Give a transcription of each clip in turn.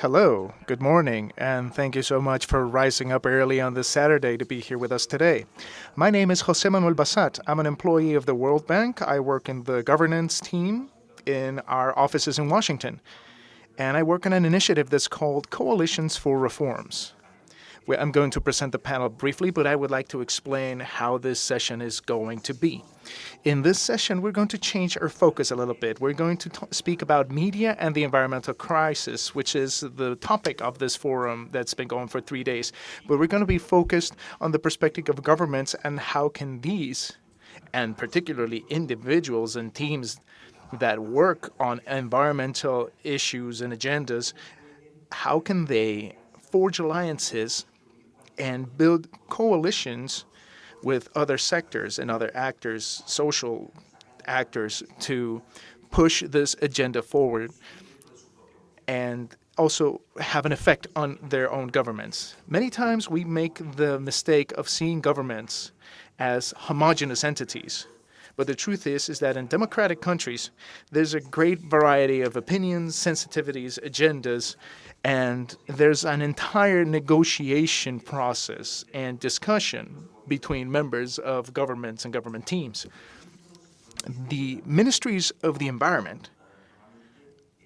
Hello, good morning, and thank you so much for rising up early on this Saturday to be here with us today. My name is Jose Manuel Basat. I'm an employee of the World Bank. I work in the governance team in our offices in Washington, and I work on an initiative that's called Coalitions for Reforms. I'm going to present the panel briefly, but I would like to explain how this session is going to be. In this session, we're going to change our focus a little bit. We're going to speak about media and the environmental crisis, which is the topic of this forum that's been going for 3 days. But we're going to be focused on the perspective of governments and how can these, and particularly individuals and teams that work on environmental issues and agendas, how can they forge alliances and build coalitions with other sectors and other actors, social actors, to push this agenda forward and also have an effect on their own governments. Many times we make the mistake of seeing governments as homogeneous entities. But the truth is that in democratic countries, there's a great variety of opinions, sensitivities, agendas, and there's an entire negotiation process and discussion between members of governments and government teams. The ministries of the environment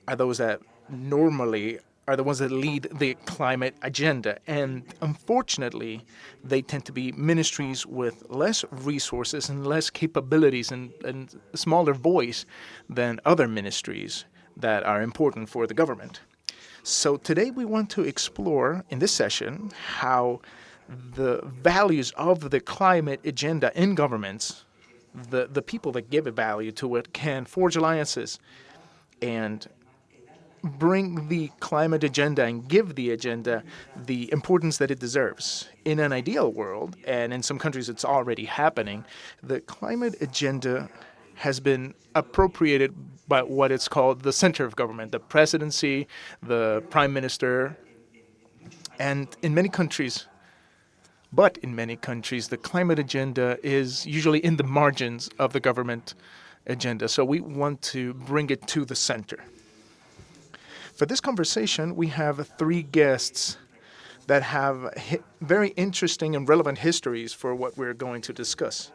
are those that normally are the ones that lead the climate agenda. And unfortunately, they tend to be ministries with less resources and less capabilities and smaller voice than other ministries that are important for the government. So today we want to explore in this session how the values of the climate agenda in governments, the people that give a value to it, can forge alliances and bring the climate agenda and give the agenda the importance that it deserves. In an ideal world, and in some countries it's already happening, the climate agenda has been appropriated by what it's called the center of government, the presidency, the prime minister, and in many countries, the climate agenda is usually in the margins of the government agenda. So we want to bring it to the center. For this conversation, we have 3 guests that have very interesting and relevant histories for what we're going to discuss.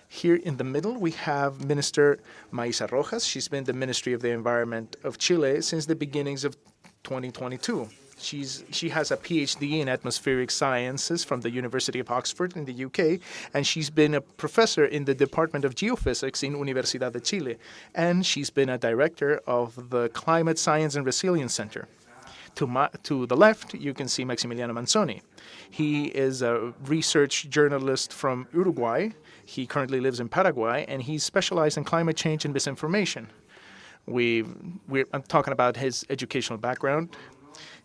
Here in the middle, we have Minister Maisa Rojas. She's been the Ministry of the Environment of Chile since the beginnings of 2022. She has a PhD in atmospheric sciences from the University of Oxford in the UK, and she's been a professor in the Department of Geophysics in Universidad de Chile, and she's been a director of the Climate Science and Resilience Center. To the left, you can see Maximiliano Manzoni. He is a research journalist from Uruguay. He currently lives in Paraguay, and he's specialized in climate change and misinformation. I'm talking about his educational background.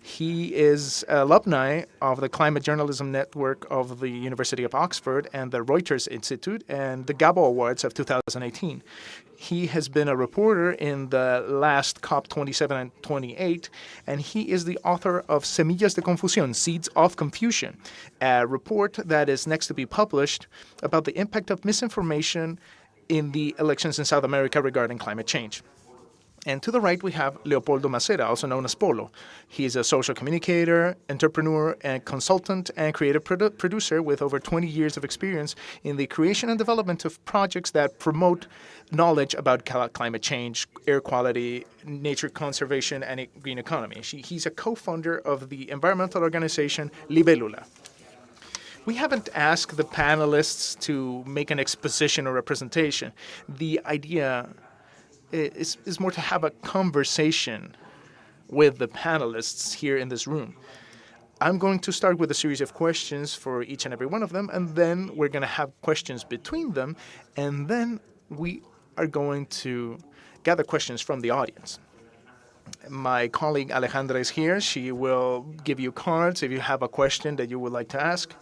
He is alumni of the Climate Journalism Network of the University of Oxford and the Reuters Institute and the Gabo Awards of 2018. He has been a reporter in the last COP27 and 28, and he is the author of Semillas de Confusión, Seeds of Confusion, a report that is next to be published about the impact of misinformation in the elections in South America regarding climate change. And to the right, we have Leopoldo Macera, also known as Polo. He's a social communicator, entrepreneur, and consultant and creative producer with over 20 years of experience in the creation and development of projects that promote knowledge about climate change, air quality, nature conservation, and green economy. He's a co-founder of the environmental organization Libélula. We haven't asked the panelists to make an exposition or a presentation. The idea is more to have a conversation with the panelists here in this room. I'm going to start with a series of questions for each and every one of them, and then we're going to have questions between them, and then we are going to gather questions from the audience. My colleague Alejandra is here. She will give you cards if you have a question that you would like to ask.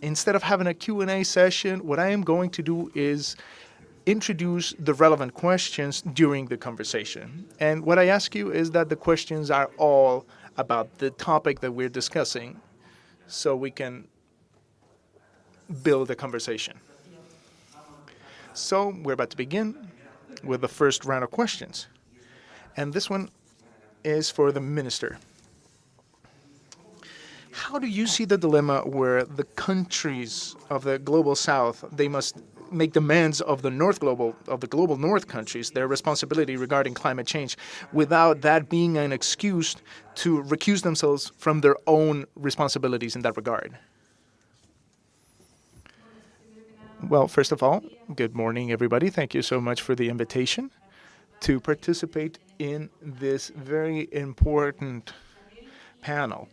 Instead of having a Q&A session, what I am going to do is introduce the relevant questions during the conversation. And what I ask you is that the questions are all about the topic that we're discussing so we can build a conversation. So we're about to begin with the first round of questions. And this one is for the minister. How do you see the dilemma where the countries of the global south, they must make demands of the global north countries, their responsibility regarding climate change, without that being an excuse to recuse themselves from their own responsibilities in that regard? Well, first of all, good morning, everybody. Thank you so much for the invitation to participate in this very important panel.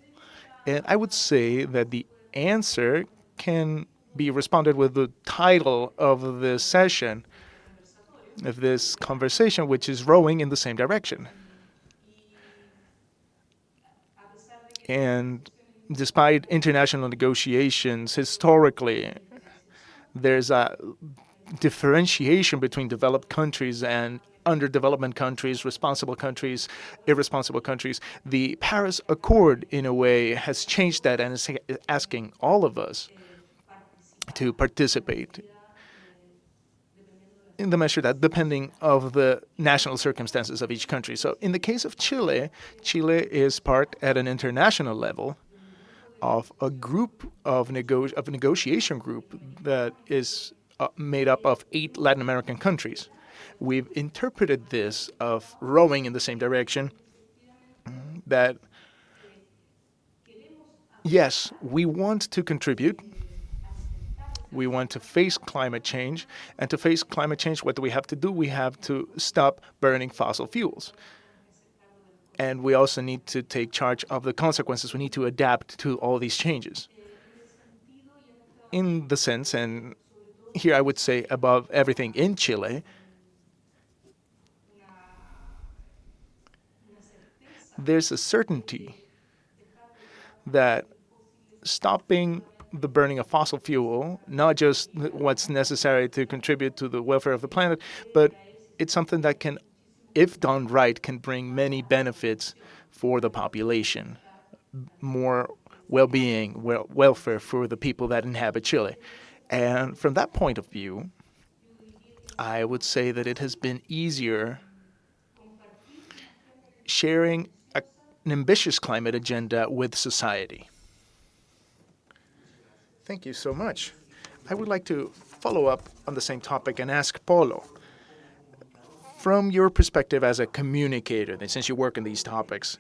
And I would say that the answer can be responded with the title of this session, of this conversation, which is rowing in the same direction. And despite international negotiations, historically, there's a differentiation between developed countries and underdevelopment countries, responsible countries, irresponsible countries. The Paris Accord, in a way, has changed that and is asking all of us to participate in the measure that depending of the national circumstances of each country. So in the case of Chile, Chile is part at an international level of a group of a negotiation group that is made up of 8 Latin American countries. We've interpreted this of rowing in the same direction, that yes, we want to contribute. We want to face climate change. And to face climate change, what do we have to do? We have to stop burning fossil fuels. And we also need to take charge of the consequences. We need to adapt to all these changes. In the sense, and here I would say above everything in Chile, there's a certainty that stopping the burning of fossil fuel, not just what's necessary to contribute to the welfare of the planet, but it's something that can, if done right, can bring many benefits for the population, more well-being, welfare for the people that inhabit Chile. And from that point of view, I would say that it has been easier sharing an ambitious climate agenda with society. Thank you so much. I would like to follow up on the same topic and ask Polo, from your perspective as a communicator, and since you work in these topics,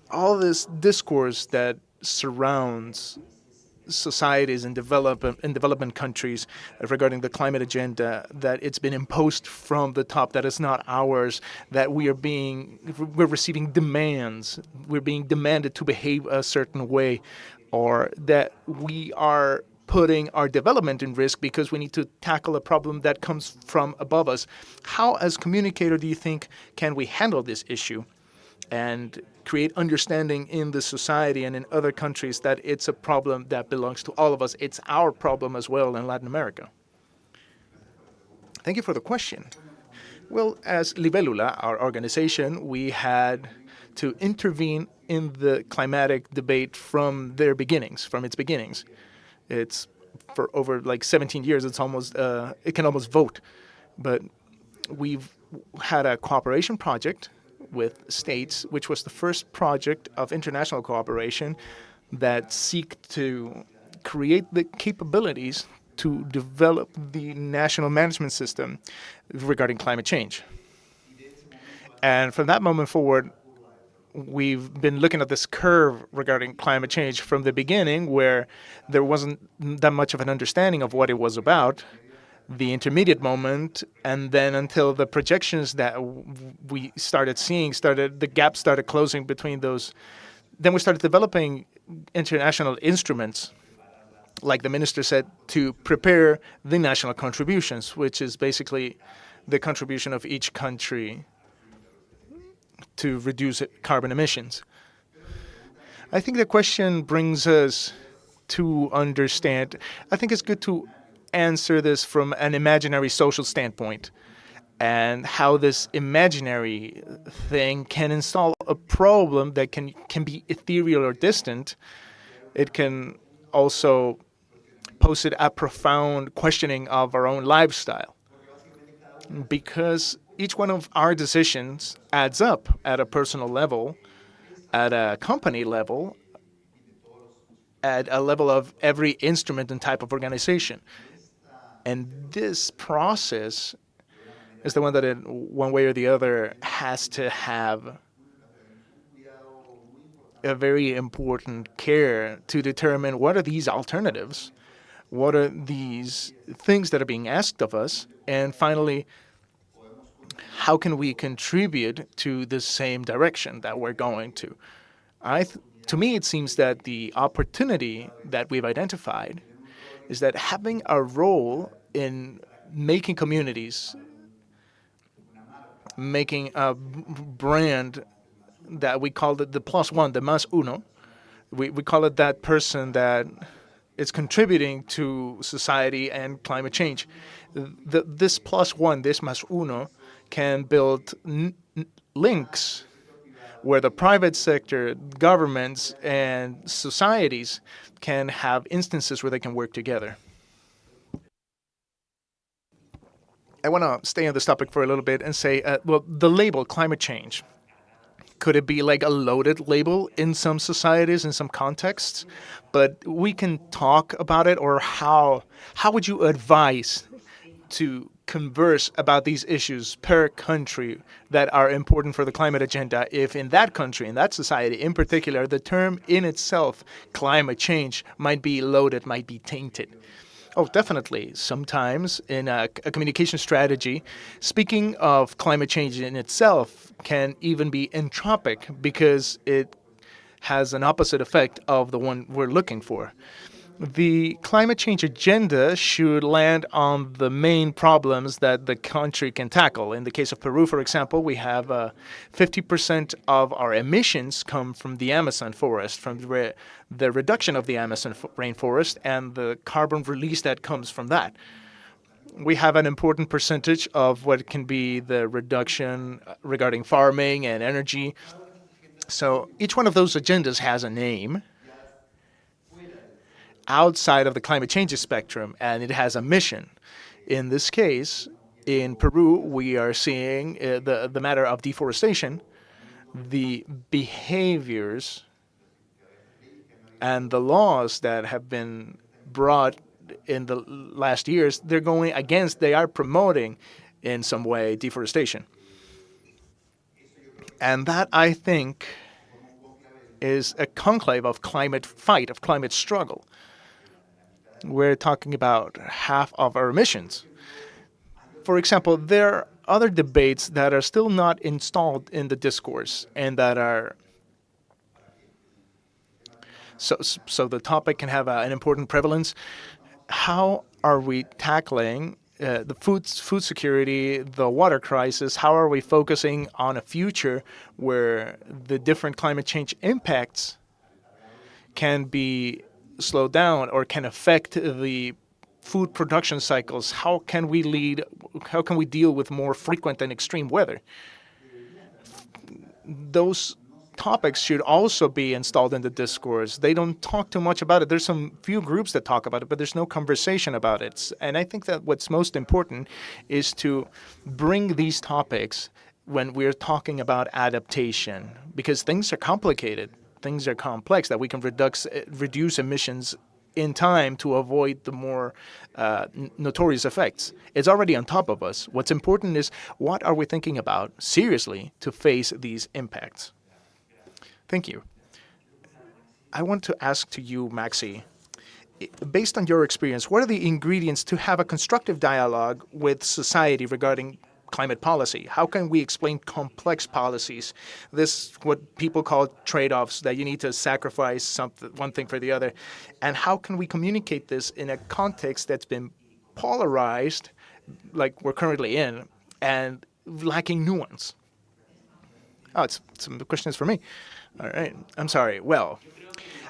all this discourse that surrounds societies in development countries regarding the climate agenda, that it's been imposed from the top, that it's not ours, that we're receiving demands, we're being demanded to behave a certain way, or that we are putting our development in risk because we need to tackle a problem that comes from above us. How, as communicator, do you think can we handle this issue and create understanding in the society and in other countries that it's a problem that belongs to all of us? It's our problem as well in Latin America. Thank you for the question. Well, as Libélula, our organization, we had to intervene in the climatic debate from its beginnings. It's for over like 17 years. It's almost it can almost vote, but we've had a cooperation project with states, which was the first project of international cooperation that seek to create the capabilities to develop the national management system regarding climate change. And from that moment forward, we've been looking at this curve regarding climate change from the beginning, where there wasn't that much of an understanding of what it was about, the intermediate moment, and then until the projections that we started seeing, the gap started closing between those. Then we started developing international instruments, like the minister said, to prepare the national contributions, which is basically the contribution of each country to reduce carbon emissions. I think the question brings us to understand, I think it's good to answer this from an imaginary social standpoint, and how this imaginary thing can install a problem that can be ethereal or distant. It can also pose a profound questioning of our own lifestyle, because each one of our decisions adds up at a personal level, at a company level, at a level of every instrument and type of organization. And this process is the one that, in one way or the other, has to have a very important care to determine what are these alternatives, what are these things that are being asked of us, and finally, how can we contribute to the same direction that we're going to? To me, it seems that the opportunity that we've identified is that having a role in making communities, making a brand that we call it the plus one, the más uno. We call it that person that is contributing to society and climate change. This plus one, this más uno, can build links where the private sector, governments, and societies can have instances where they can work together. I want to stay on this topic for a little bit and say, well, the label climate change, could it be like a loaded label in some societies, in some contexts? But we can talk about it, or how would you advise to converse about these issues per country that are important for the climate agenda if in that country, in that society in particular, the term in itself, climate change, might be loaded, might be tainted? Oh, definitely. Sometimes in a communication strategy, speaking of climate change in itself can even be entropic because it has an opposite effect of the one we're looking for. The climate change agenda should land on the main problems that the country can tackle. In the case of Peru, for example, we have 50% of our emissions come from the Amazon forest, from the reduction of the Amazon rainforest and the carbon release that comes from that. We have an important percentage of what can be the reduction regarding farming and energy. So each one of those agendas has a name outside of the climate change spectrum, and it has a mission. In this case, in Peru, we are seeing the matter of deforestation, the behaviors and the laws that have been brought in the last years. They're going against, they are promoting in some way deforestation. And that, I think, is a conclave of climate fight, of climate struggle. We're talking about half of our emissions. For example, there are other debates that are still not installed in the discourse and that are so the topic can have an important prevalence. How are we tackling the food security, the water crisis? How are we focusing on a future where the different climate change impacts can be slowed down or can affect the food production cycles? How can we deal with more frequent and extreme weather? Those topics should also be installed in the discourse. They don't talk too much about it. There's some few groups that talk about it, but there's no conversation about it. And I think that what's most important is to bring these topics when we're talking about adaptation, because things are complicated. Things are complex, that we can reduce emissions in time to avoid the more notorious effects. It's already on top of us. What's important is what are we thinking about seriously to face these impacts? Thank you. I want to ask to you, Maxi, based on your experience, what are the ingredients to have a constructive dialogue with society regarding climate policy? How can we explain complex policies? This, what people call trade-offs, that you need to sacrifice one thing for the other. And how can we communicate this in a context that's been polarized, like we're currently in, and lacking nuance? Oh, the question is for me. All right. I'm sorry. Well,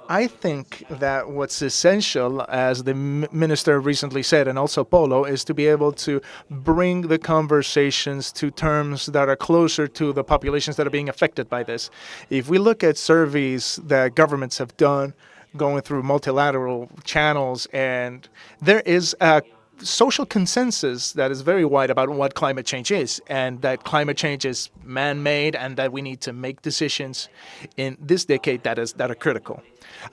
I think that what's essential, as the minister recently said, and also Polo, is to be able to bring the conversations to terms that are closer to the populations that are being affected by this. If we look at surveys that governments have done, going through multilateral channels, and there is a social consensus that is very wide about what climate change is, and that climate change is man-made, and that we need to make decisions in this decade that are critical.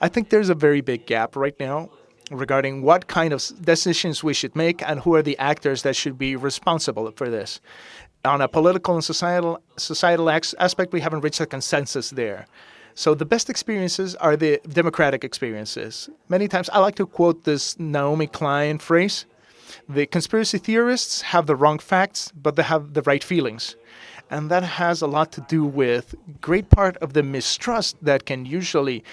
I think there's a very big gap right now regarding what kind of decisions we should make and who are the actors that should be responsible for this. On a political and societal aspect, we haven't reached a consensus there. So the best experiences are the democratic experiences. Many times I like to quote this Naomi Klein phrase: the conspiracy theorists have the wrong facts, but they have the right feelings. And that has a lot to do with great part of the mistrust that can usually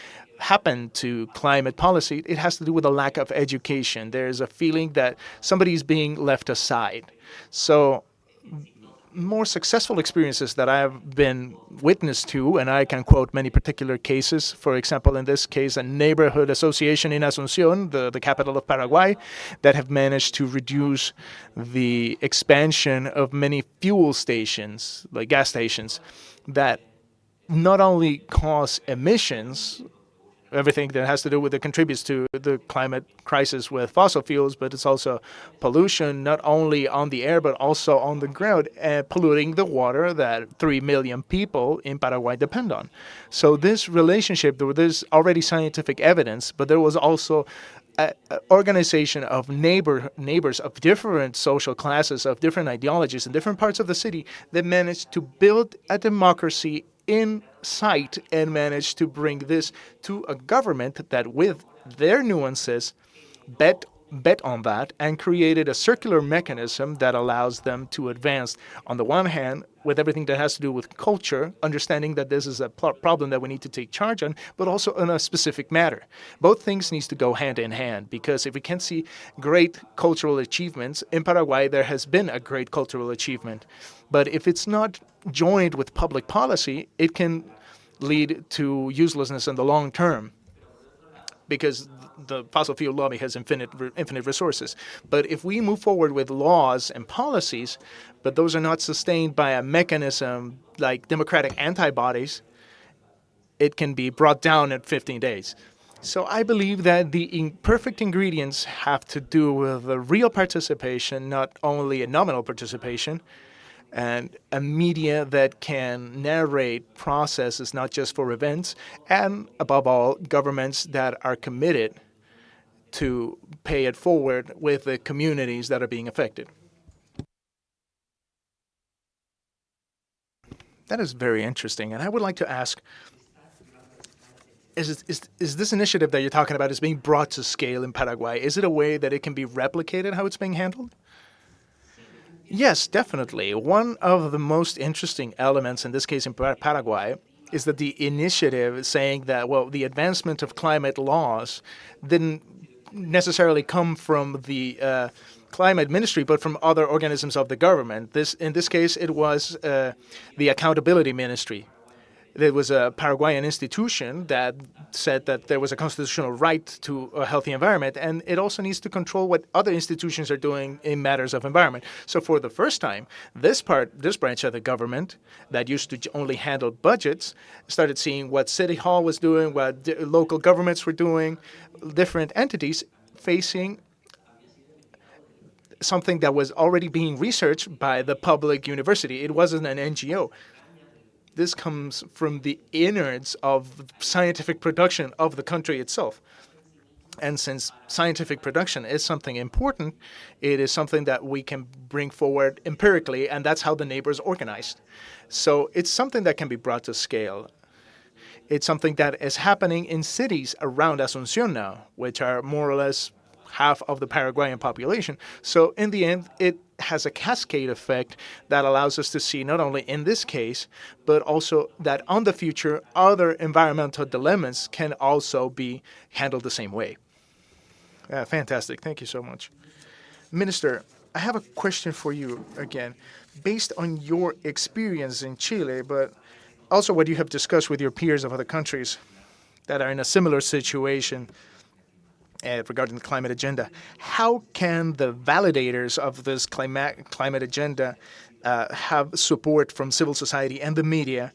happen to climate policy. It has to do with a lack of education. There's a feeling that somebody is being left aside. So more successful experiences that I have been witness to, and I can quote many particular cases. For example, in this case, a neighborhood association in Asunción, the capital of Paraguay, that have managed to reduce the expansion of many fuel stations, like gas stations, that not only cause emissions, everything that has to do with it contributes to the climate crisis with fossil fuels, but it's also pollution, not only on the air, but also on the ground, polluting the water that 3 million people in Paraguay depend on. So this relationship, there's already scientific evidence, but there was also an organization of neighbors of different social classes, of different ideologies in different parts of the city that managed to build a democracy in sight and managed to bring this to a government that, with their nuances, bet on that and created a circular mechanism that allows them to advance, on the one hand, with everything that has to do with culture, understanding that this is a problem that we need to take charge on, but also on a specific matter. Both things needs to go hand in hand, because if we can see great cultural achievements, in Paraguay there has been a great cultural achievement. But if it's not joined with public policy, it can lead to uselessness in the long term, because the fossil fuel lobby has infinite resources. But if we move forward with laws and policies, but those are not sustained by a mechanism like democratic antibodies, it can be brought down in 15 days. So I believe that the perfect ingredients have to do with a real participation, not only a nominal participation, and a media that can narrate processes, not just for events, and above all, governments that are committed to pay it forward with the communities that are being affected. That is very interesting, and I would like to ask, is this initiative that you're talking about is being brought to scale in Paraguay? Is it a way that it can be replicated, how it's being handled? Yes, definitely. One of the most interesting elements, in this case in Paraguay, is that the initiative is saying that, well, the advancement of climate laws didn't necessarily come from the climate ministry, but from other organisms of the government. In this case, it was the accountability ministry. There was a Paraguayan institution that said that there was a constitutional right to a healthy environment, and it also needs to control what other institutions are doing in matters of environment. So for the first time, this branch of the government that used to only handle budgets started seeing what City Hall was doing, what local governments were doing, different entities facing something that was already being researched by the public university. It wasn't an NGO. This comes from the innards of scientific production of the country itself. And since scientific production is something important, it is something that we can bring forward empirically, and that's how the neighbors organized. So it's something that can be brought to scale. It's something that is happening in cities around Asunción now, which are more or less half of the Paraguayan population. So in the end, it has a cascade effect that allows us to see not only in this case, but also that on the future, other environmental dilemmas can also be handled the same way. Fantastic. Thank you so much. Minister, I have a question for you again. Based on your experience in Chile, but also what you have discussed with your peers of other countries that are in a similar situation, regarding the climate agenda, how can the validators of this climate agenda have support from civil society and the media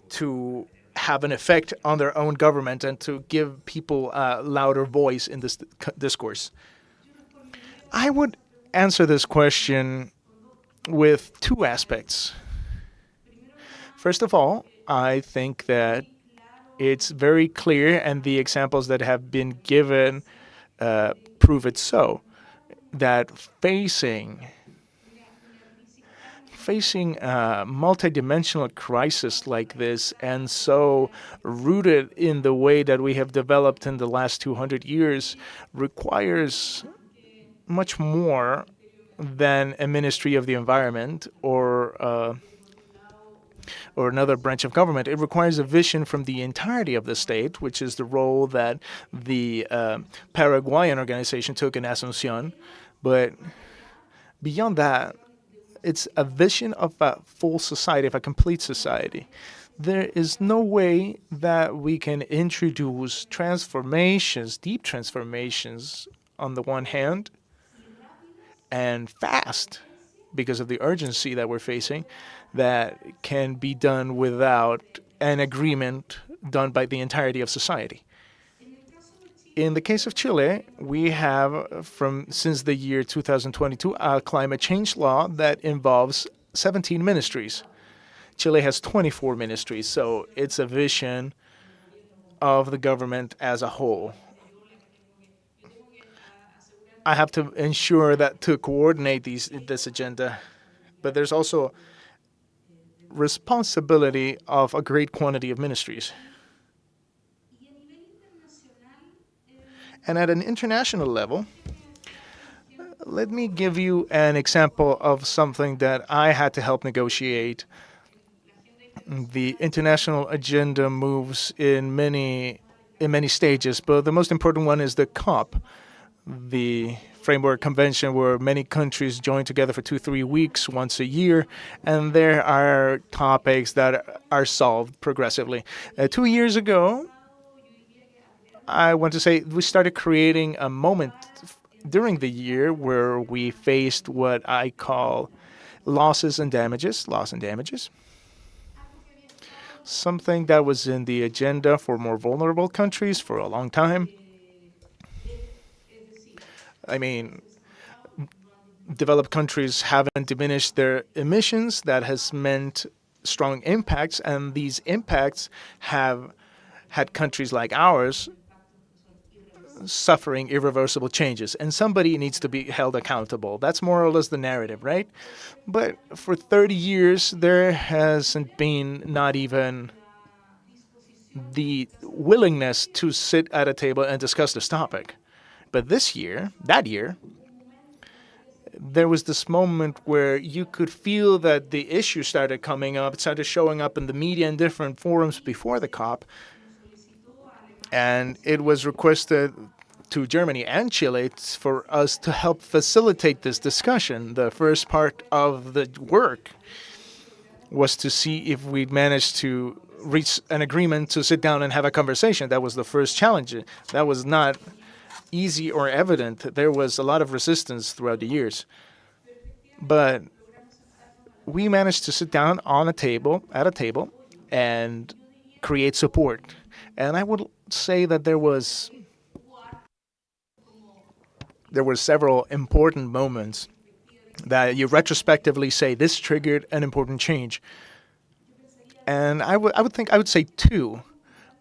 to have an effect on their own government and to give people a louder voice in this discourse? I would answer this question with two aspects. First of all, I think that it's very clear, and the examples that have been given prove it so, that facing a multidimensional crisis like this, and so rooted in the way that we have developed in the last 200 years, requires much more than a Ministry of the Environment or another branch of government. It requires a vision from the entirety of the state, which is the role that the Paraguayan organization took in Asunción. But beyond that, it's a vision of a full society, of a complete society. There is no way that we can introduce transformations, deep transformations, on the one hand, and fast, because of the urgency that we're facing, that can be done without an agreement done by the entirety of society. In the case of Chile, we have, since the year 2022, a climate change law that involves 17 ministries. Chile has 24 ministries, so it's a vision of the government as a whole. I have to ensure that to coordinate this agenda, but there's also responsibility of a great quantity of ministries. And at an international level, let me give you an example of something that I had to help negotiate. The international agenda moves in many stages, but the most important one is the COP, the Framework Convention, where many countries join together for 2-3 weeks once a year, and there are topics that are solved progressively. 2 years ago, I want to say we started creating a moment during the year where we faced what I call loss and damages, something that was in the agenda for more vulnerable countries for a long time. I mean, developed countries haven't diminished their emissions. That has meant strong impacts, and these impacts have had countries like ours suffering irreversible changes, and somebody needs to be held accountable. That's more or less the narrative, right? But for 30 years, there hasn't been not even the willingness to sit at a table and discuss this topic. But that year, there was this moment where you could feel that the issue started coming up, it started showing up in the media in different forums before the COP, and it was requested to Germany and Chile for us to help facilitate this discussion. The first part of the work was to see if we'd managed to reach an agreement to sit down and have a conversation. That was the first challenge. That was not easy or evident. There was a lot of resistance throughout the years. But we managed to sit down at a table, and create support. And I would say that there were several important moments that you retrospectively say this triggered an important change. And I would say two.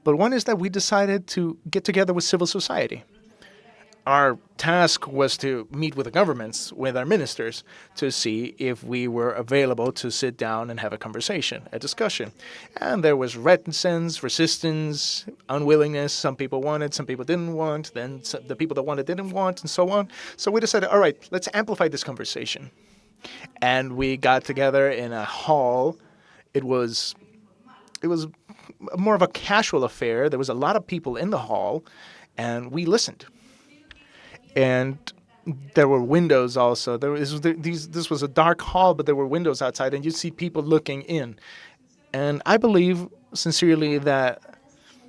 But one is that we decided to get together with civil society. Our task was to meet with the governments, with our ministers, to see if we were available to sit down and have a conversation, a discussion. And there was reticence, resistance, unwillingness. Some people wanted, some people didn't want. Then the people that wanted didn't want, and so on. So we decided, all right, let's amplify this conversation. And we got together in a hall. It was more of a casual affair. There was a lot of people in the hall, and we listened. And there were windows also. This was a dark hall, but there were windows outside, and you'd see people looking in. And I believe sincerely that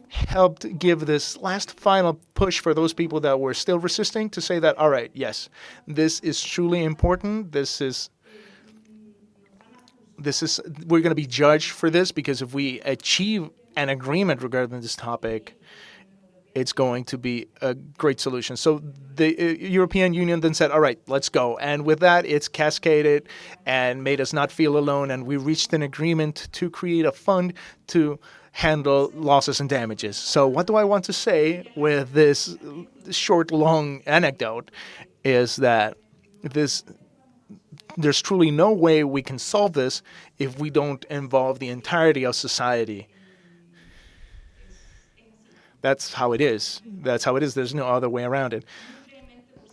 helped give this last final push for those people that were still resisting to say that, all right, yes, this is truly important. We're going to be judged for this, because if we achieve an agreement regarding this topic, it's going to be a great solution. So the European Union then said, all right, let's go. And with that, it's cascaded and made us not feel alone. And we reached an agreement to create a fund to handle losses and damages. So what do I want to say with this short, long anecdote is that there's truly no way we can solve this if we don't involve the entirety of society. That's how it is. That's how it is. There's no other way around it.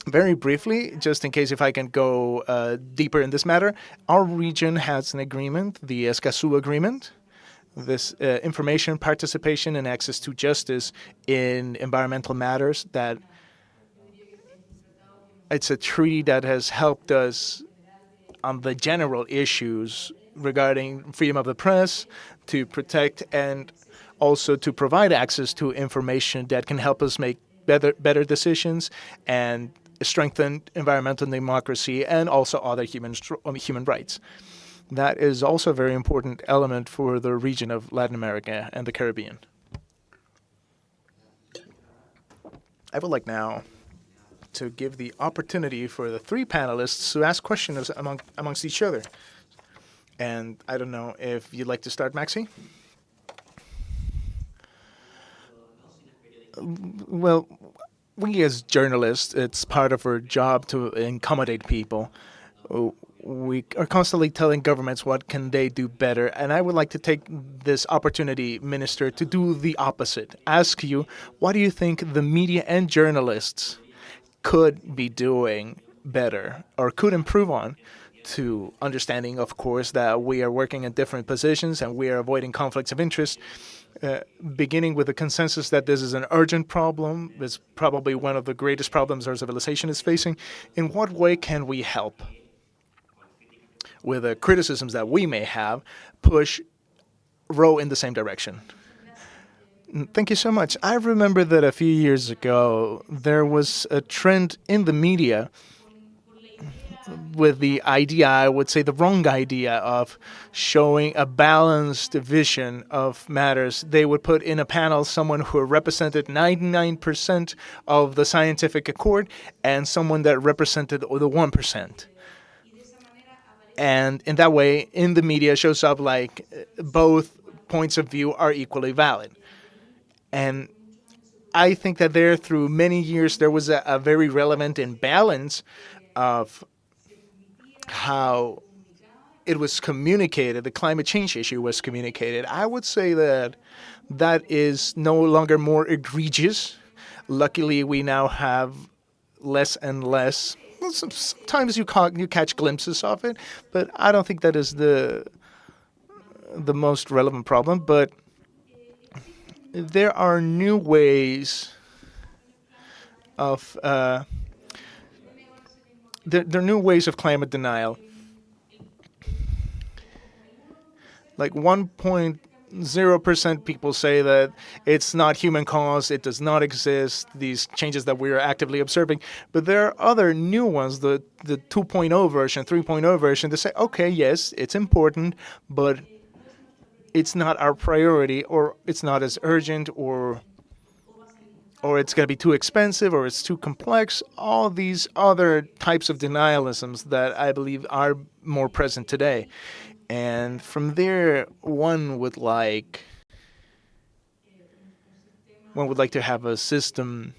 Very briefly, just in case if I can go deeper in this matter, our region has an agreement, the Escazú Agreement. This information, participation, and access to justice in environmental matters. That it's a treaty that has helped us on the general issues regarding freedom of the press, to protect and also to provide access to information that can help us make better decisions and strengthen environmental democracy and also other human rights. That is also a very important element for the region of Latin America and the Caribbean. I would like now to give the opportunity for the three panelists to ask questions amongst each other. And I don't know if you'd like to start, Maxi? Well, we as journalists, it's part of our job to accommodate people. We are constantly telling governments what can they do better, and I would like to take this opportunity, Minister, to do the opposite. Ask you, what do you think the media and journalists could be doing better or could improve on, to understanding, of course, that we are working in different positions and we are avoiding conflicts of interest, beginning with the consensus that this is an urgent problem. It's probably one of the greatest problems our civilization is facing. In what way can we help, with the criticisms that we may have, row in the same direction? Thank you so much. I remember that a few years ago, there was a trend in the media with the idea, I would say the wrong idea, of showing a balanced vision of matters. They would put in a panel someone who represented 99% of the scientific accord and someone that represented the 1%. And in that way, in the media, shows up like both points of view are equally valid. And I think that there, through many years, there was a very relevant imbalance of how it was communicated, the climate change issue was communicated. I would say that that is no longer more egregious. Luckily, we now have less and less. Sometimes you catch glimpses of it, but I don't think that is the most relevant problem. But there are new ways of there are new ways of climate denial. Like 1.0% people say that it's not human caused, it does not exist, these changes that we are actively observing. But there are other new ones, the 2.0 version, 3.0 version, that say, okay, yes, it's important, but it's not our priority, or it's not as urgent, or it's going to be too expensive, or it's too complex. All these other types of denialisms that I believe are more present today. And from there, one would like to have a system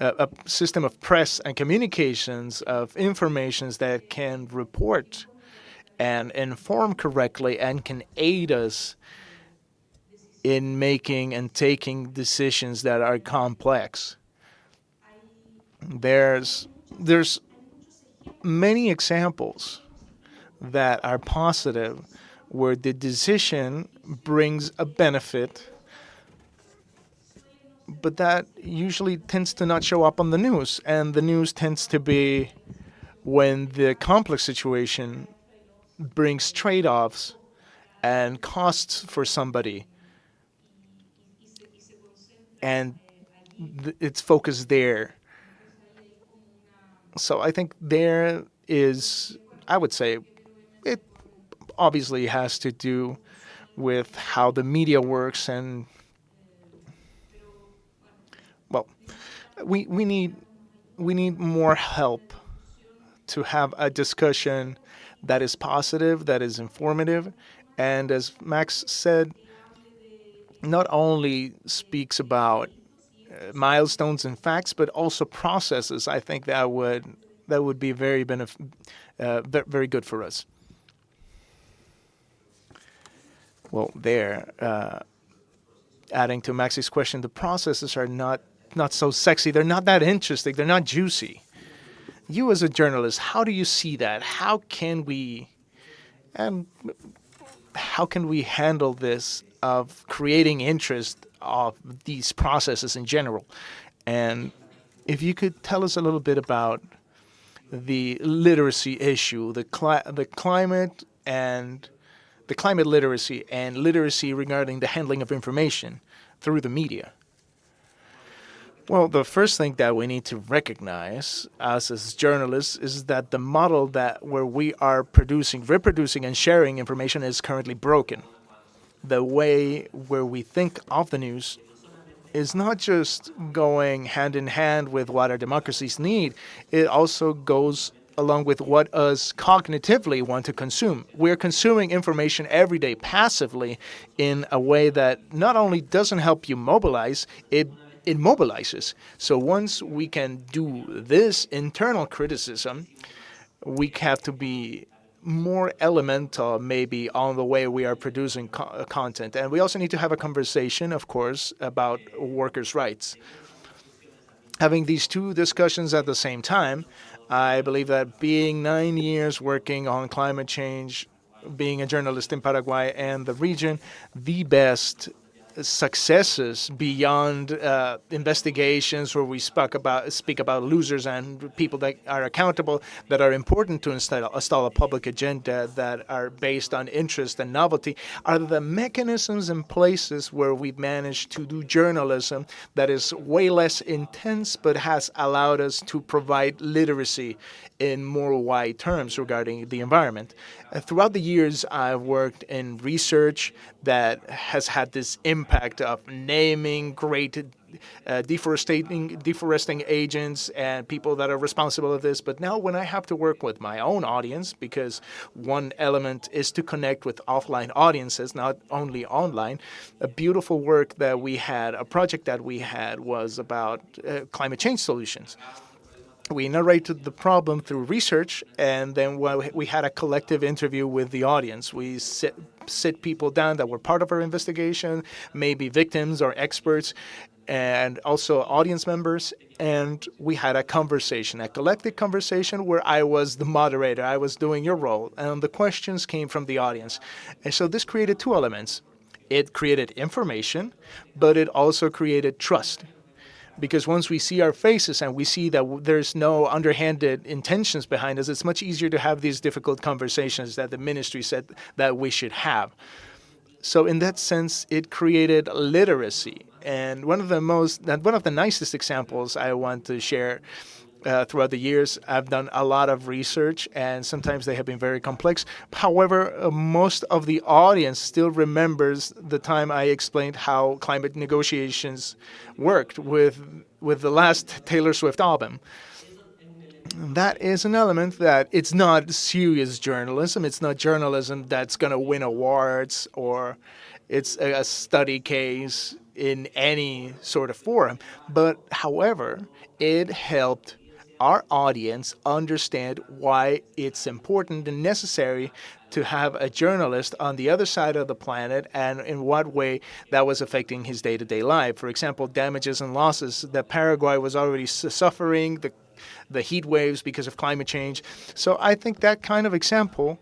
of press and communications, of informations that can report and inform correctly and can aid us in making and taking decisions that are complex. There's many examples that are positive where the decision brings a benefit, but that usually tends to not show up on the news. And the news tends to be when the complex situation brings trade-offs and costs for somebody. And it's focused there. So I think there is, I would say, it obviously has to do with how the media works, and Well, we need more help to have a discussion that is positive, that is informative, and as Max said, not only speaks about milestones and facts, but also processes. I think that would be very good for us. Well, adding to Max's question, the processes are not so sexy. They're not that interesting. They're not juicy. You as a journalist, how do you see that? And how can we handle this of creating interest of these processes in general? And if you could tell us a little bit about the literacy issue, the climate and the climate literacy and literacy regarding the handling of information through the media. Well, the first thing that we need to recognize us as journalists is that the model that where we are producing, reproducing, and sharing information is currently broken. The way where we think of the news is not just going hand in hand with what our democracies need, it also goes along with what us cognitively want to consume. We're consuming information every day passively in a way that not only doesn't help you mobilize, it mobilizes. So once we can do this internal criticism, we have to be more elemental maybe on the way we are producing content. And we also need to have a conversation, of course, about workers' rights. Having these two discussions at the same time, I believe that being 9 years working on climate change, being a journalist in Paraguay and the region, the best successes beyond investigations where we speak about losers and people that are accountable, that are important to install a public agenda that are based on interest and novelty, are the mechanisms and places where we've managed to do journalism that is way less intense but has allowed us to provide literacy in more wide terms regarding the environment. Throughout the years, I've worked in research that has had this impact of naming great deforesting agents and people that are responsible of this. But now when I have to work with my own audience, because one element is to connect with offline audiences, not only online, a beautiful work that we had, a project that we had was about climate change solutions. We narrated the problem through research, and then we had a collective interview with the audience. We sit people down that were part of our investigation, maybe victims or experts, and also audience members, and we had a conversation, a collective conversation where I was the moderator. I was doing your role, and the questions came from the audience. And so this created two elements. It created information, but it also created trust. Because once we see our faces and we see that there's no underhanded intentions behind us, it's much easier to have these difficult conversations that the ministry said that we should have. So in that sense, it created literacy. And one of the nicest examples I want to share throughout the years, I've done a lot of research, and sometimes they have been very complex. However, most of the audience still remembers the time I explained how climate negotiations worked with the last Taylor Swift album. That is an element that it's not serious journalism. It's not journalism that's going to win awards or it's a study case in any sort of forum. But however, it helped our audience understand why it's important and necessary to have a journalist on the other side of the planet and in what way that was affecting his day-to-day life. For example, damages and losses that Paraguay was already suffering, the heat waves because of climate change. So I think that kind of examples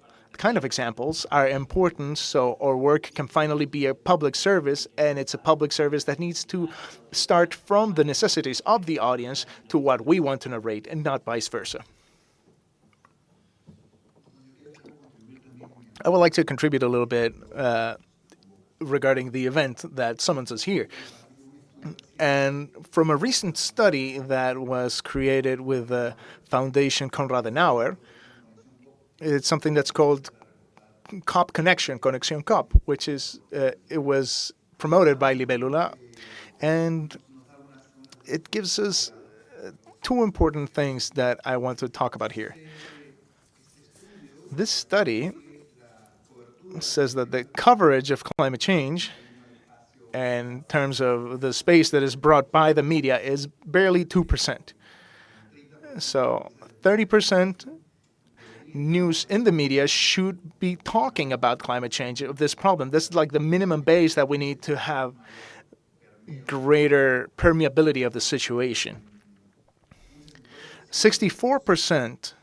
are important so our work can finally be a public service, and it's a public service that needs to start from the necessities of the audience to what we want to narrate and not vice versa. I would like to contribute a little bit regarding the event that summons us here. And from a recent study that was created with the Foundation Konrad Adenauer, it's something that's called COP Connection, Conexión COP, it was promoted by Libélula, and it gives us two important things that I want to talk about here. This study says that the coverage of climate change in terms of the space that is brought by the media is barely 2%. So 30% news in the media should be talking about climate change, of this problem. This is like the minimum base that we need to have greater permeability of the situation. 64%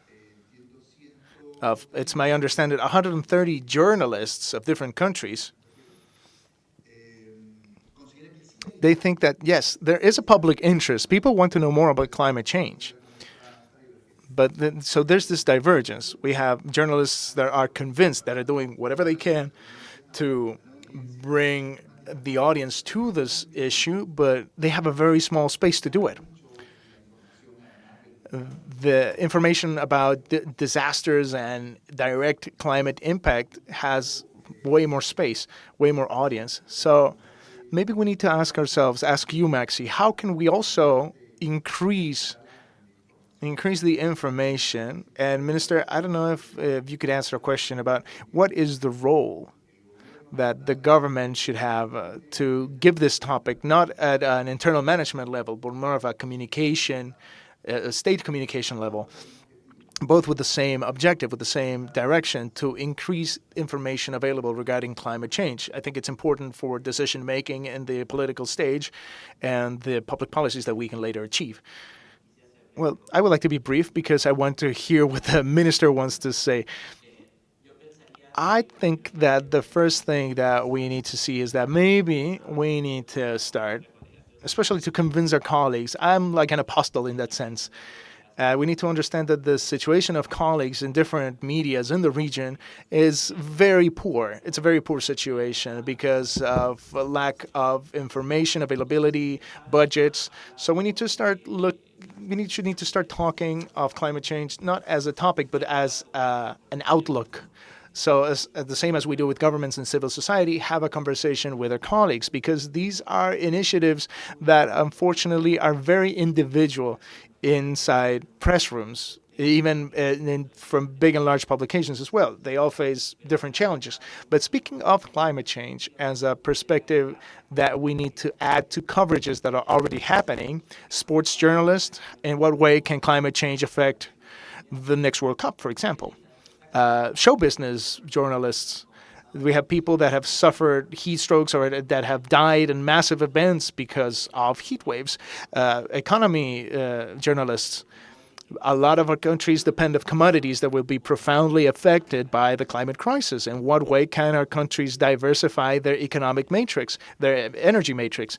of, it's my understanding, 130 journalists of different countries, they think that, yes, there is a public interest. People want to know more about climate change. But so there's this divergence. We have journalists that are convinced that are doing whatever they can to bring the audience to this issue, but they have a very small space to do it. The information about disasters and direct climate impact has way more space, way more audience. So maybe we need to ask ourselves, ask you, Maxi, how can we also increase the information? And Minister, I don't know if you could answer a question about what is the role that the government should have to give this topic, not at an internal management level, but more of a communication, a state communication level, both with the same objective, with the same direction, to increase information available regarding climate change. I think it's important for decision making in the political stage and the public policies that we can later achieve. Well, I would like to be brief because I want to hear what the minister wants to say. I think that the first thing that we need to see is that maybe we need to start, especially to convince our colleagues. I'm like an apostle in that sense. We need to understand that the situation of colleagues in different medias in the region is very poor. It's a very poor situation because of a lack of information, availability, budgets. So we need to start need to start talking of climate change not as a topic but as an outlook. So as the same as we do with governments and civil society, have a conversation with our colleagues, because these are initiatives that unfortunately are very individual inside press rooms, even from big and large publications as well. They all face different challenges. But speaking of climate change as a perspective that we need to add to coverages that are already happening, sports journalists, in what way can climate change affect the next World Cup, for example? Show business journalists. We have people that have suffered heat strokes or that have died in massive events because of heat waves. Economy journalists. A lot of our countries depend on commodities that will be profoundly affected by the climate crisis. In what way can our countries diversify their economic matrix, their energy matrix?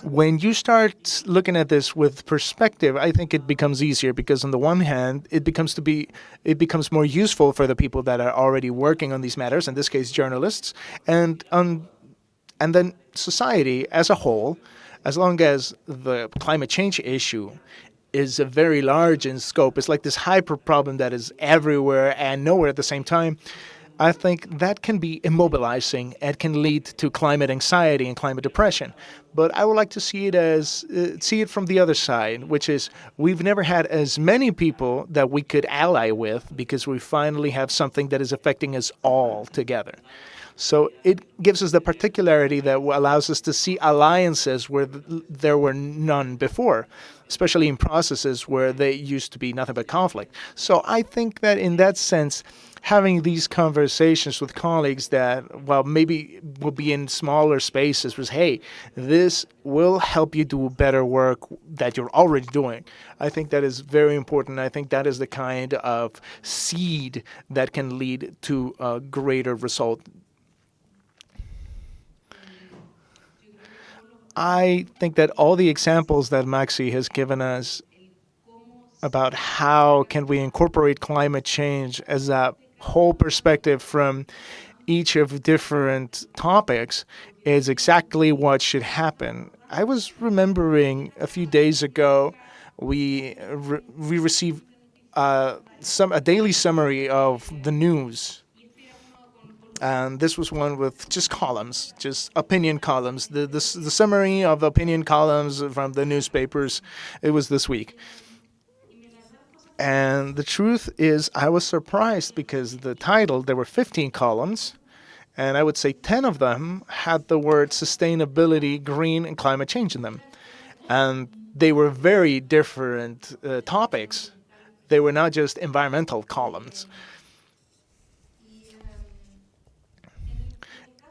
When you start looking at this with perspective, I think it becomes easier, because on the one hand, it becomes more useful for the people that are already working on these matters, in this case journalists, and then society as a whole. As long as the climate change issue is very large in scope, it's like this hyper problem that is everywhere and nowhere at the same time, I think that can be immobilizing and can lead to climate anxiety and climate depression. But I would like to see it from the other side, which is we've never had as many people that we could ally with, because we finally have something that is affecting us all together. So it gives us the particularity that allows us to see alliances where there were none before, especially in processes where they used to be nothing but conflict. So I think that in that sense, having these conversations with colleagues that, well, maybe will be in smaller spaces, was, hey, this will help you do better work that you're already doing. I think that is very important. I think that is the kind of seed that can lead to a greater result. I think that all the examples that Maxi has given us about how can we incorporate climate change as a whole perspective from each of different topics is exactly what should happen. I was remembering a few days ago we received a daily summary of the news. And this was one with just columns, just opinion columns. The summary of opinion columns from the newspapers, it was this week. And the truth is, I was surprised because the title, there were 15 columns, and I would say 10 of them had the word sustainability, green, and climate change in them. And they were very different topics. They were not just environmental columns.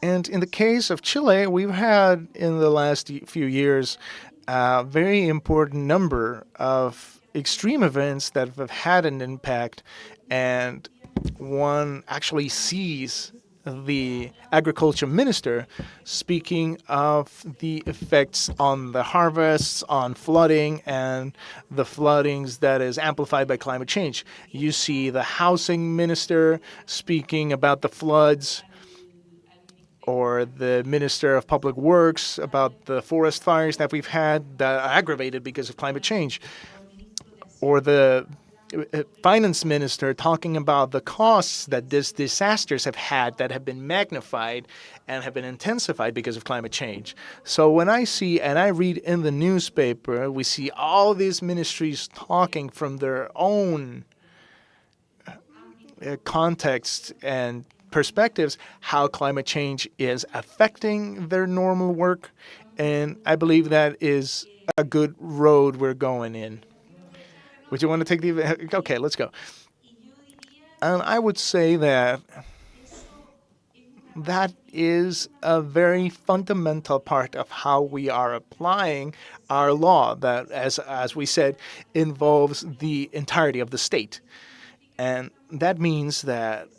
And in the case of Chile, we've had in the last few years a very important number of extreme events that have had an impact, and one actually sees the agriculture minister speaking of the effects on the harvests, on flooding, and the floodings that is amplified by climate change. You see the housing minister speaking about the floods, or the Minister of Public Works about the forest fires that we've had that are aggravated because of climate change, or the Finance Minister talking about the costs that these disasters have had that have been magnified and have been intensified because of climate change. So when I see and I read in the newspaper, we see all these ministries talking from their own context and perspectives how climate change is affecting their normal work, and I believe that is a good road we're going in. Would you want to take the... Okay, let's go. And I would say that that is a very fundamental part of how we are applying our law that, as we said, involves the entirety of the state. And that means that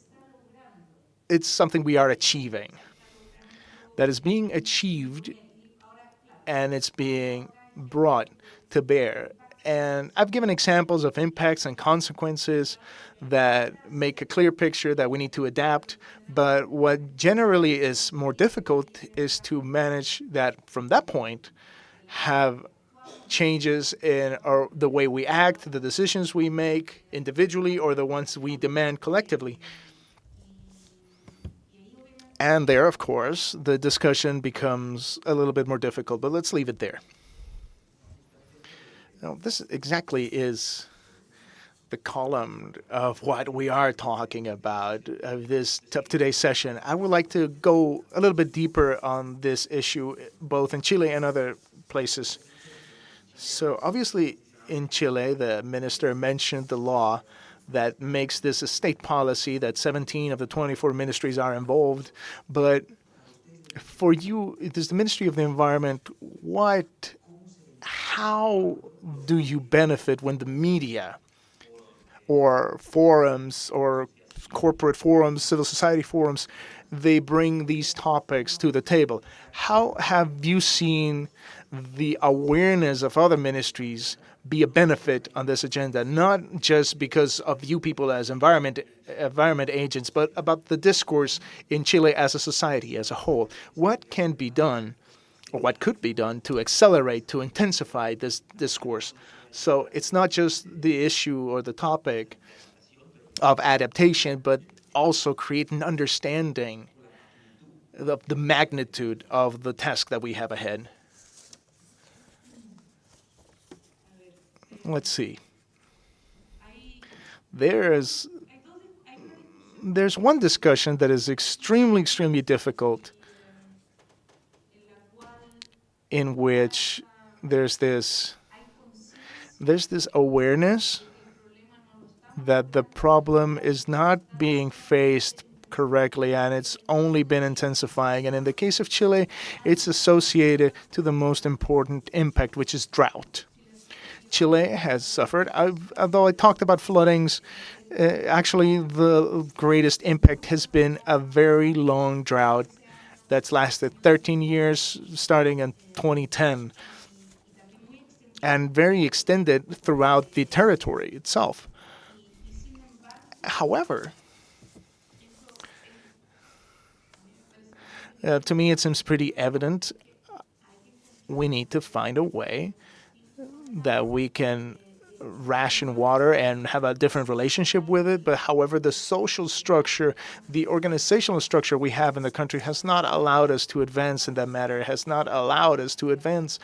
it's something we are achieving, that is being achieved, and it's being brought to bear. And I've given examples of impacts and consequences that make a clear picture that we need to adapt. But what generally is more difficult is to manage that from that point, have changes in the way we act, the decisions we make individually, or the ones we demand collectively. And there, of course, the discussion becomes a little bit more difficult, but let's leave it there. Now, this exactly is the column of what we are talking about of today's session. I would like to go a little bit deeper on this issue, both in Chile and other places. So obviously, in Chile, the minister mentioned the law that makes this a state policy, that 17 of the 24 ministries are involved. But for you, it is the Ministry of the Environment. How do you benefit when the media or forums or corporate forums, civil society forums, they bring these topics to the table? How have you seen the awareness of other ministries be a benefit on this agenda, not just because of you people as environment agents, but about the discourse in Chile as a society as a whole? What can be done, or what could be done, to accelerate, to intensify this discourse? So it's not just the issue or the topic of adaptation, but also create an understanding of the magnitude of the task that we have ahead. Let's see. There's one discussion that is extremely difficult, in which there's this awareness that the problem is not being faced correctly, and it's only been intensifying. And in the case of Chile, it's associated to the most important impact, which is drought. Chile has suffered. Although I talked about floodings, actually the greatest impact has been a very long drought that's lasted 13 years, starting in 2010, and very extended throughout the territory itself. However, to me it seems pretty evident we need to find a way that we can ration water and have a different relationship with it. But however, the social structure, the organizational structure we have in the country has not allowed us to advance in that matter. It has not allowed us to advance.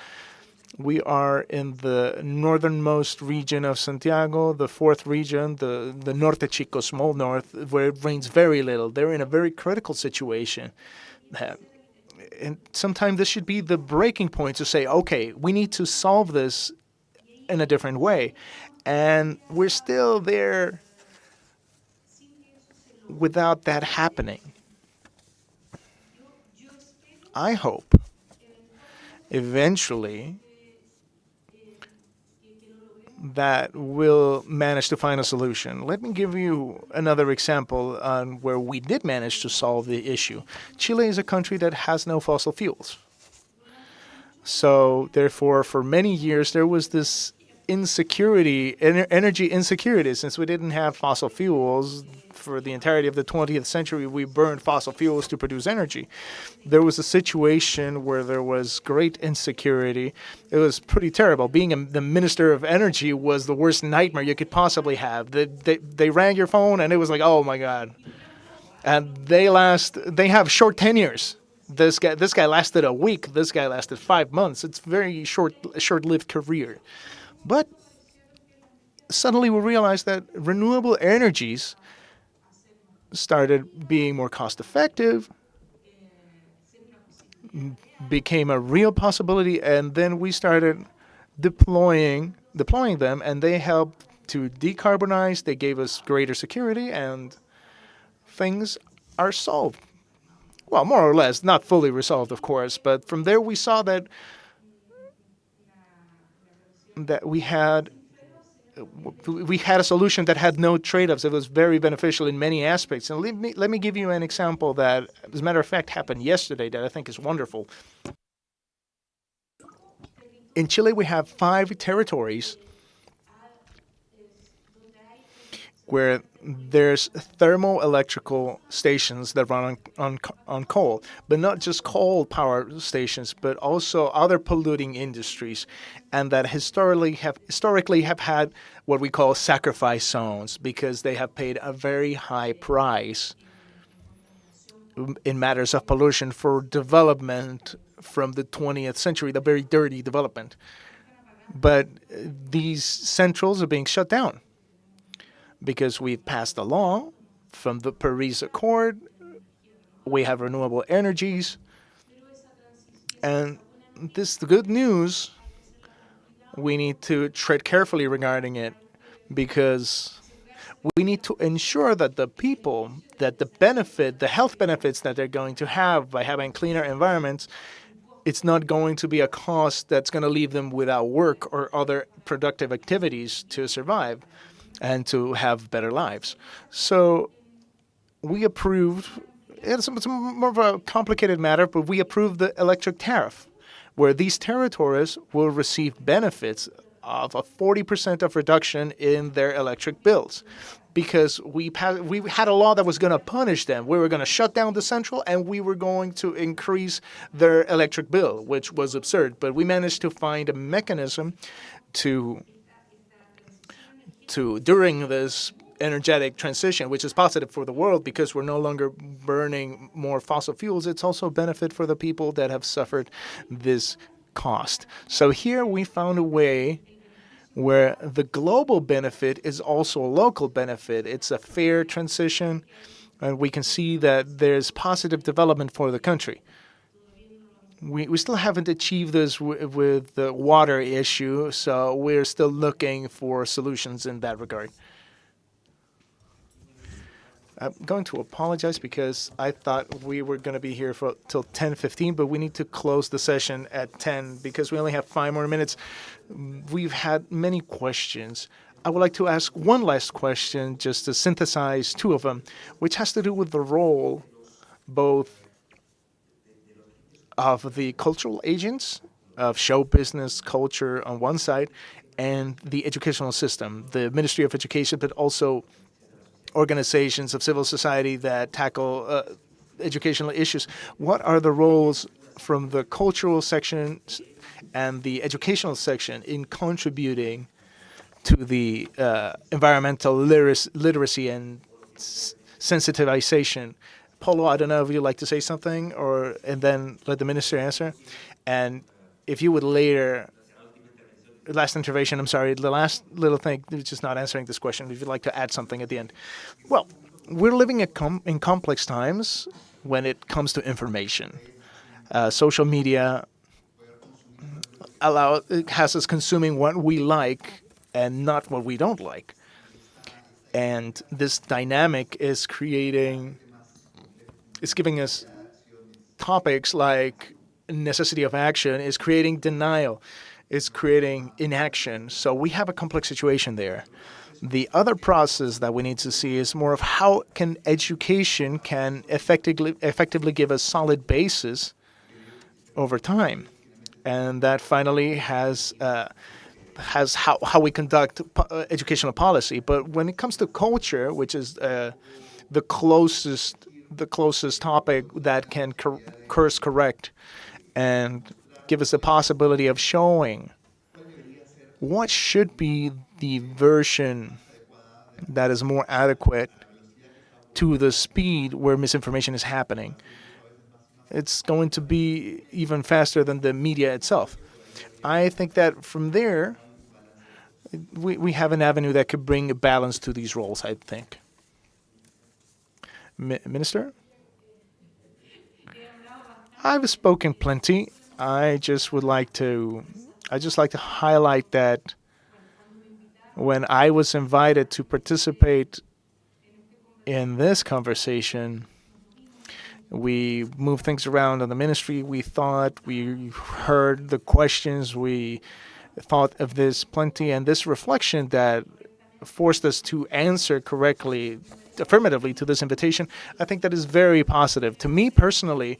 We are in the northernmost region of Santiago, the fourth region, the Norte Chico, small north, where it rains very little. They're in a very critical situation. And sometimes this should be the breaking point to say, okay, we need to solve this in a different way. And we're still there without that happening. I hope eventually that we'll manage to find a solution. Let me give you another example on where we did manage to solve the issue. Chile is a country that has no fossil fuels. So therefore, for many years, there was this insecurity, energy insecurity, since we didn't have fossil fuels. For the entirety of the 20th century, we burned fossil fuels to produce energy. There was a situation where there was great insecurity. It was pretty terrible. Being the Minister of Energy was the worst nightmare you could possibly have. They rang your phone and it was like, oh my God. And they have short tenures. This guy lasted a week. This guy lasted 5 months. It's very short-lived career. But suddenly we realized that renewable energies started being more cost-effective, became a real possibility, and then we started deploying them, and they helped to decarbonize. They gave us greater security, and things are solved. Well, more or less, not fully resolved, of course, but from there we saw that we had a solution that had no trade-offs. It was very beneficial in many aspects. And let me give you an example that, as a matter of fact, happened yesterday that I think is wonderful. In Chile, we have 5 territories where there's thermoelectrical stations that run on coal, but not just coal power stations, but also other polluting industries, and that historically have had what we call sacrifice zones because they have paid a very high price in matters of pollution for development from the 20th century, the very dirty development. But these centrals are being shut down because we've passed a law from the Paris Accord. We have renewable energies. And this the good news, we need to tread carefully regarding it because we need to ensure that the people, that the health benefits that they're going to have by having cleaner environments, it's not going to be a cost that's going to leave them without work or other productive activities to survive and to have better lives. So we approved, it's more of a complicated matter, but we approved the electric tariff, where these territories will receive benefits of a 40% of reduction in their electric bills. Because we had a law that was going to punish them. We were going to shut down the central and we were going to increase their electric bill, which was absurd. But we managed to find a mechanism to during this energetic transition, which is positive for the world because we're no longer burning more fossil fuels. It's also a benefit for the people that have suffered this cost. So here we found a way where the global benefit is also a local benefit. It's a fair transition, and we can see that there's positive development for the country. We still haven't achieved this with the water issue, so we're still looking for solutions in that regard. I'm going to apologize because I thought we were going to be here till 10:15, but we need to close the session at 10 because we only have 5 more minutes. We've had many questions. I would like to ask one last question just to synthesize 2 of them, which has to do with the role both of the cultural agents of show business, culture on one side, and the educational system, the Ministry of Education, but also organizations of civil society that tackle educational issues. What are the roles from the cultural section and the educational section in contributing to the environmental literacy and sensitization. Polo, I don't know if you'd like to say something, or and then let the minister answer. And if you would later, last intervention, I'm sorry, the last little thing, just not answering this question, if you'd like to add something at the end. Well, we're living in complex times when it comes to information. Social media has us consuming what we like and not what we don't like. And this dynamic is giving us topics like necessity of action, is creating denial, is creating inaction. So we have a complex situation there. The other process that we need to see is more of how can education can effectively give a solid basis over time, and that finally has how we conduct educational policy. But when it comes to culture, which is the closest topic that can course correct and give us the possibility of showing what should be the version that is more adequate to the speed where misinformation is happening. It's going to be even faster than the media itself. I think that from there, we have an avenue that could bring a balance to these roles, I think. Minister? I've spoken plenty. I just like to highlight that when I was invited to participate in this conversation, we moved things around in the ministry. We heard the questions, we thought of this plenty, and this reflection that forced us to answer correctly, affirmatively to this invitation, I think that is very positive. To me personally,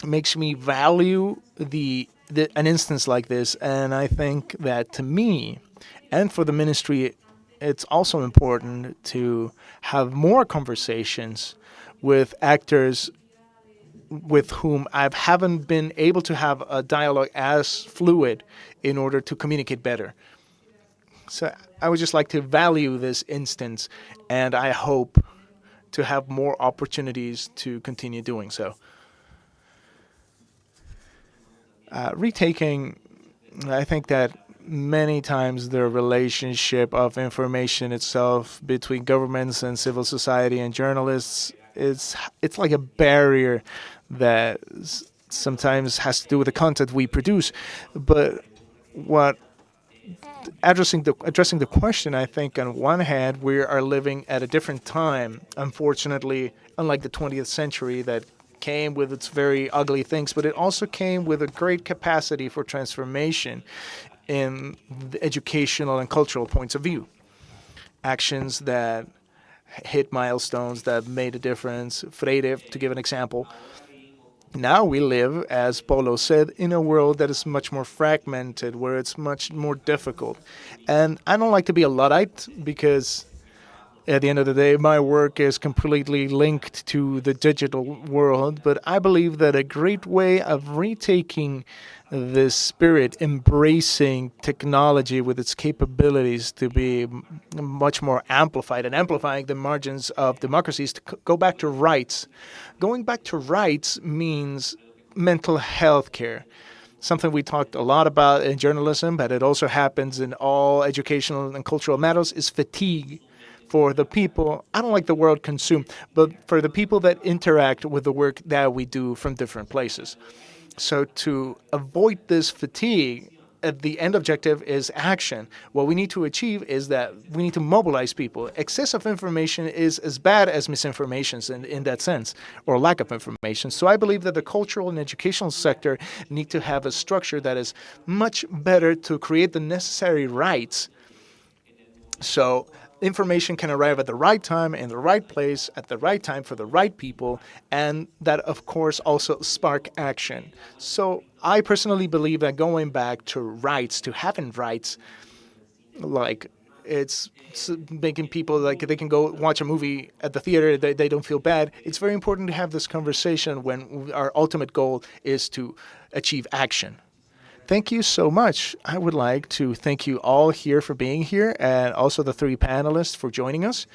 it makes me value an instance like this, and I think that to me and for the ministry, it's also important to have more conversations with actors with whom I haven't been able to have a dialogue as fluid in order to communicate better. So I would just like to value this instance, and I hope to have more opportunities to continue doing so. Retaking, I think that many times the relationship of information itself between governments and civil society and journalists, it's like a barrier that sometimes has to do with the content we produce. But addressing the question, I think on one hand we are living at a different time, unfortunately, unlike the 20th century that came with its very ugly things, but it also came with a great capacity for transformation in the educational and cultural points of view. Actions that hit milestones that made a difference. Freire, to give an example. Now we live, as Polo said, in a world that is much more fragmented, where it's much more difficult. And I don't like to be a Luddite because at the end of the day, my work is completely linked to the digital world, but I believe that a great way of retaking this spirit, embracing technology with its capabilities to be much more amplified and amplifying the margins of democracies to go back to rights. Going back to rights means mental health care, something we talked a lot about in journalism, but it also happens in all educational and cultural matters, is fatigue. For the people, I don't like the word consume, but for the people that interact with the work that we do from different places. So to avoid this fatigue, the end objective is action. What we need to achieve is that we need to mobilize people. Excessive information is as bad as misinformation in that sense, or lack of information. So I believe that the cultural and educational sector need to have a structure that is much better to create the necessary rights. So information can arrive at the right time, in the right place, at the right time for the right people, and that, of course, also spark action. So I personally believe that going back to rights, to having rights, like it's making people like they can go watch a movie at the theater, they don't feel bad. It's very important to have this conversation when our ultimate goal is to achieve action. Thank you so much. I would like to thank you all here for being here, and also the three panelists for joining us,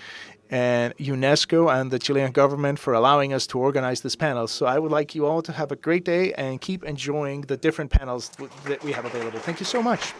and UNESCO and the Chilean government for allowing us to organize this panel. So I would like you all to have a great day and keep enjoying the different panels that we have available. Thank you so much.